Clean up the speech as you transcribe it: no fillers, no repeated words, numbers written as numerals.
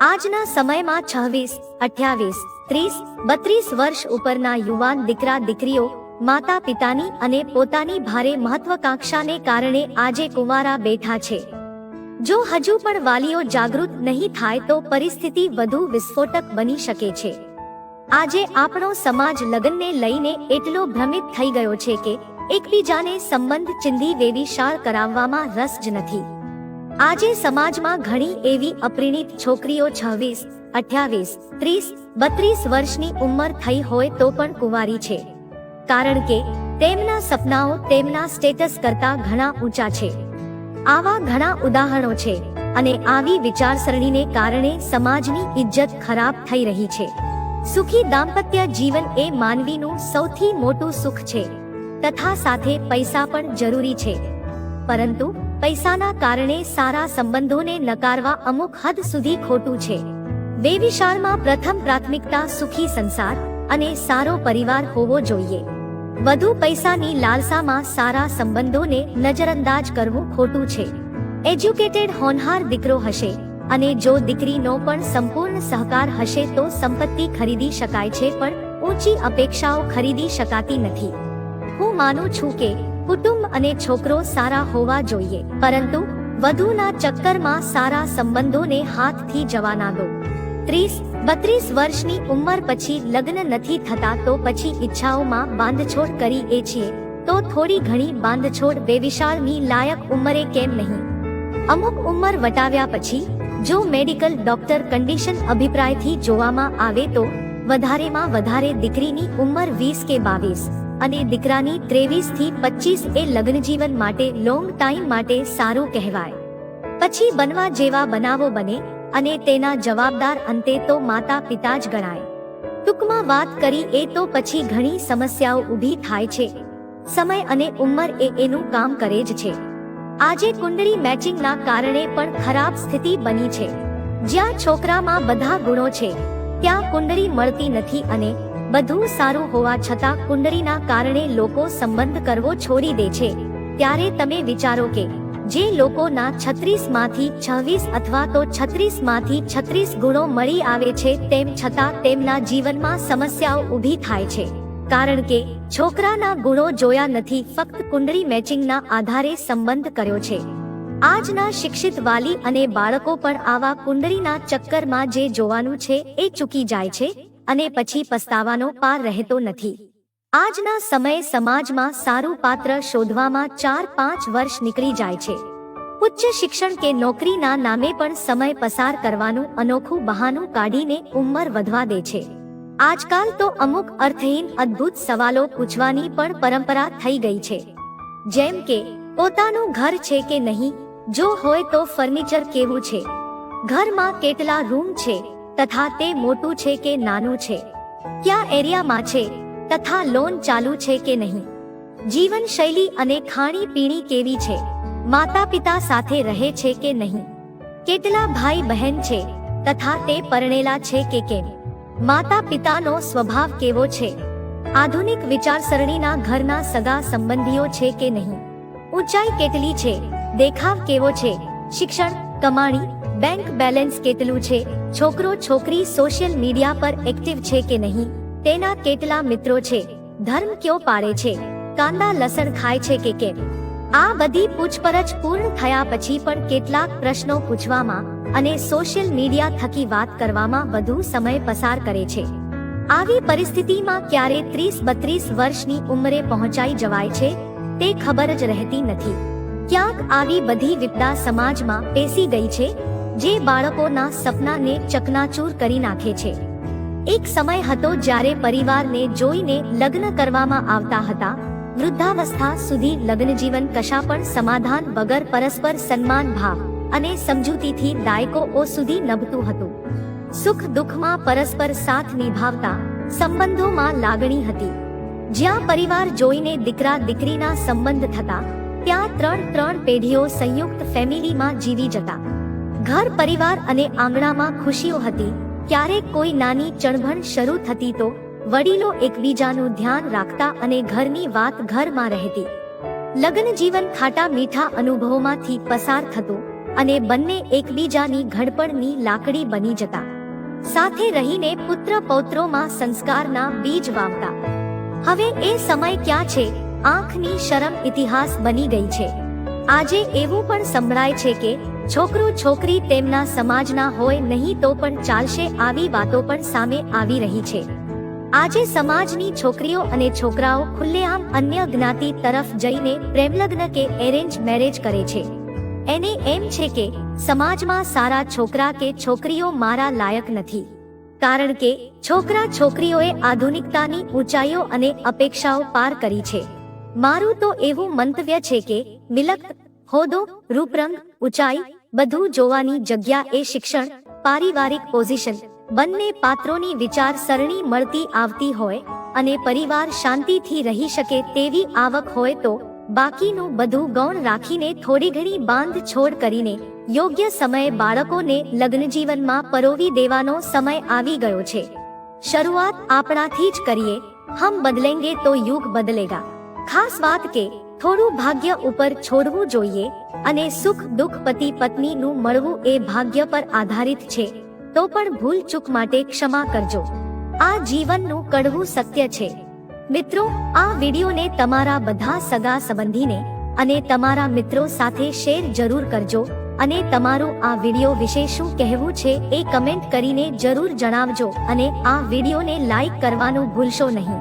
આજના સમયમાં 26, 28, 30, 32 વર્ષ ઉપરના યુવાન દીકરા દીકરીઓ માતા પિતાની અને પોતાની ભારે મહત્વાકાંક્ષાને કારણે આજે કુંવારા બેઠા છે. જો હજુ પણ વાલીઓ જાગૃત નહીં થાય તો પરિસ્થિતિ વધુ વિસ્ફોટક બની શકે છે. આજે આપણો સમાજ લગ્નને લઈને એટલો ભ્રમિત થઈ ગયો છે કે એકબીજાને સંબંધ ચિંધી વેવિશાળ કરાવવામાં રસ જ નથી. આજે સમાજમાં ઘણી એવી અપરિણીત છોકરીઓ 26, 28, 30, 32 વર્ષની ઉંમર થઈ હોય તો પણ કુંવારી છે. કારણ કે તેમના સપનાઓ તેમના સ્ટેટસ કરતા ઘણા ઊંચા છે. આવા ઘણા ઉદાહરણો છે અને આવી વિચારસરણીને કારણે સમાજની ઇજ્જત ખરાબ થઈ રહી છે. સુખી દાંપત્ય જીવન એ માનવીનું સૌથી મોટું સુખ છે તથા સાથે પૈસા પણ જરૂરી છે. પરંતુ પૈસાના કારણે સારા સંબંધોને નકારવા અમુક હદ સુધી ખોટું છે. વેવિશાળમાં પ્રથમ પ્રાથમિકતા સુખી સંસાર અને સારો પરિવાર હોવો જોઈએ. વધુ પૈસાની લાલસામાં સારા સંબંધોને નજરઅંદાજ કરવું ખોટું છે. એજ્યુકેટેડ હોનહાર દીકરો હશે અને જો દીકરીનો પણ સંપૂર્ણ સહકાર હશે તો સંપત્તિ ખરીદી શકાય છે, પણ ઊંચી અપેક્ષાઓ ખરીદી શકાતી નથી. હું માનું છું કે કુટુંબ અને છોકરો સારા હોવા જોઈએ, પરંતુ વધુના ચક્કરમાં સારા સંબંધોને હાથથી જવા ના દો. 30-32 વર્ષની ઉંમર પછી લગ્ન નથી થતા તો પછી ઈચ્છાઓમાં બાંધછોડ કરીએ છીએ તો થોડી ઘણી બાંધછોડ વેવિશાળની લાયક ઉંમરે કેમ નહીં? અમુક ઉંમર વટાવ્યા પછી જો મેડિકલ ડોક્ટર કન્ડિશન અભિપ્રાયથી જોવામાં આવે તો વધારેમાં વધારે દીકરીની ઉંમર 20 કે 22 અને દીકરાની 23 થી 25 એ લગ્નજીવન માટે લોંગ ટાઈમ માટે સારું કહેવાય. પછી બનવા જેવા બનાવો બને અને તેના જવાબદાર અંતે તો માતા પિતા જ ગણાય. ટૂંકમાં વાત કરી એ તો પછી ઘણી સમસ્યાઓ ઊભી થાય છે. સમય અને ઉંમર એનું કામ કરે જ છે. આજે કુંડળી મેચિંગના કારણે પણ ખરાબ સ્થિતિ બની છે. જ્યાં છોકરામાં બધા ગુણો છે ત્યાં કુંડળી મળતી નથી અને બધું સારું હોવા છતાં કુંડળીના કારણે લોકો સંબંધ કરવો છોડી દે છે. ત્યારે તમે વિચારો કે જે લોકોના 36 માંથી 26 અથવા તો 36 માંથી 36 ગુણો મળી આવે છે તેમ છતાં તેમના જીવનમાં સમસ્યાઓ ઊભી થાય છે. કારણ કે છોકરાના ગુણો જોયા નથી, ફક્ત કુંડળી મેચિંગના આધારે સંબંધ કર્યો છે. આજના શિક્ષિત વાલી અને બાળકો પણ આવા કુંડળીના ચક્કરમાં જે જોવાનું છે એ ચૂકી જાય છે અને પછી પસ્તાવાનો પાર રહેતો નથી. આજના સમયે સમાજમાં સારું પાત્ર શોધવામાં 4-5 વર્ષ નીકળી જાય છે. ઉચ્ચ શિક્ષણ કે નોકરીના નામે પણ સમય પસાર કરવાનું અનોખું બહાનું કાઢીને ઉંમર વધવા દે છે. આજકાલ તો અમુક અર્થહીન અદ્ભુત સવાલો પૂછવાની પણ પરંપરા થઈ ગઈ છે. જેમ કે પોતાનું ઘર છે કે નહીં, જો હોય તો ફર્નિચર કેવું છે, ઘરમાં કેટલા રૂમ છે તથા તે મોટું છે કે નાનું છે, કયા એરિયામાં છે તથા લોન ચાલુ છે કે નહીં, જીવનશૈલી અને ખાણી પીણી કેવી છે, માતા પિતા સાથે રહે છે કે નહીં, કેટલા ભાઈ બહેન છે તથા તે પરણેલા છે કે કેમ, માતા પિતાનો સ્વભાવ કેવો છે, આધુનિક વિચારસરણીના ઘરના સગા સંબંધીઓ છે કે નહીં, ઊંચાઈ કેટલી છે, દેખાવ કેવો છે, શિક્ષણ, કમાણી, બેંક બેલેન્સ કેટલું છે, છોકરો છોકરી સોશિયલ મીડિયા પર એક્ટિવ છે કે નહીં, તેના કેટલા મિત્રો છે, ધર્મ કયો પાળે છે, કાંદા લસણ ખાય છે કે કેમ. આ બધી પૂછપરછ પૂર્ણ થયા પછી પણ કેટલાક પ્રશ્નો પૂછવામાં અને સોશિયલ મીડિયા થકી વાત કરવામાં વધુ સમય પસાર કરે છે. આવી પરિસ્થિતિમાં ક્યારે 30-32 વર્ષની ઉંમરે પહોંચાઈ જવાય છે તે ખબર જ રહેતી નથી. ક્યાંક આવી બધી વિપદા સમાજમાં પેસી ગઈ છે જે બાળકોના સપનાને ચકનાચૂર કરી નાખે છે. એક સમય હતો જ્યારે પરિવારને જોઈને લગ્ન કરવામાં આવતા હતા. વૃદ્ધાવસ્થા સુધી લગ્નજીવન કશા પણ સમાધાન વગર પરસ્પર સન્માન ભાવ અને સમજૂતીથી દાયકાઓ સુધી નભતું હતું. સુખ દુઃખમાં પરસ્પર સાથ નિભાવતા સંબંધોમાં લાગણી હતી. જ્યાં પરિવાર જોઈને દીકરા દીકરીના સંબંધ થતા ત્યાં 3 પેઢીઓ સંયુક્ત ફેમિલીમાં જીવી જતા. ઘર પરિવાર અને આંગણામાં ખુશીઓ હતી. ક્યારેક કોઈ નાની ચણભણ શરૂ થતી તો વડીલો એકબીજાનું ધ્યાન રાખતા અને ઘરની વાત ઘરમાં રહેતી. લગ્ન જીવન ખાટા મીઠા અનુભવોમાંથી પસાર થતું અને બંને એકબીજાની ઘડપણની લાકડી બની જતા, સાથે રહીને પુત્ર પૌત્રોમાં સંસ્કારના બીજ વાવતા. હવે એ સમય ક્યાં છે? આંખની શરમ ઇતિહાસ બની ગઈ છે. આજે એવું પણ સંભળાય છે કે છોકરો છોકરી તેમના સમાજના હોય નહીં તો પણ ચાલશે. આવી વાતો પણ સામે આવી રહી છે. આજે સમાજની છોકરીઓ અને છોકરાઓ ખુલ્લેઆમ અન્ય જ્ઞાતિ તરફ જઈને પ્રેમલગ્ન કે એરેન્જ મેરેજ કરે છે. એને એમ છે કે સમાજમાં સારા છોકરા કે છોકરીઓ મારા લાયક નથી, કારણ કે છોકરા છોકરીઓએ આધુનિકતાની ઊંચાઈઓ અને અપેક્ષાઓ પાર કરી છે. મારું તો એવું મંતવ્ય છે કે મિલકત, હોદ્દો, રૂપરંગ, ઊંચાઈ બધું જોવાની જગ્યા એ શિક્ષણ, પારિવારિક પોઝિશન, બંને પાત્રોની વિચારસરણી મળતી આવતી હોય અને પરિવાર શાંતિથી રહી શકે તેવી આવક હોય તો બાકીનું બધું ગૌણ રાખીને થોડી ઘણી બાંધછોડ કરીને યોગ્ય સમયે બાળકોને લગ્નજીવનમાં પરોવી દેવાનો સમય આવી ગયો છે. શરૂઆત આપણાથી જ કરીએ. હમ બદલેંગે તો યુગ બદલેગા. ખાસ વાત કે થોડું ભાગ્ય ઉપર છોડવું જોઈએ અને સુખ દુઃખ પતિ પત્નીનું મળવું એ ભાગ્ય પર આધારિત છે. તો પણ ભૂલ ચૂક માટે ક્ષમા કરજો. આ જીવનનું કડવું સત્ય છે. મિત્રો, આ વિડીયોને તમારા બધા સગા સંબંધીને અને તમારા મિત્રો સાથે શેર જરૂર કરજો અને તમારું આ વિડીયો વિશે શું કહેવું છે એ કમેન્ટ કરીને જરૂર જણાવજો અને આ વિડીયોને લાઈક કરવાનું ભૂલશો નહીં.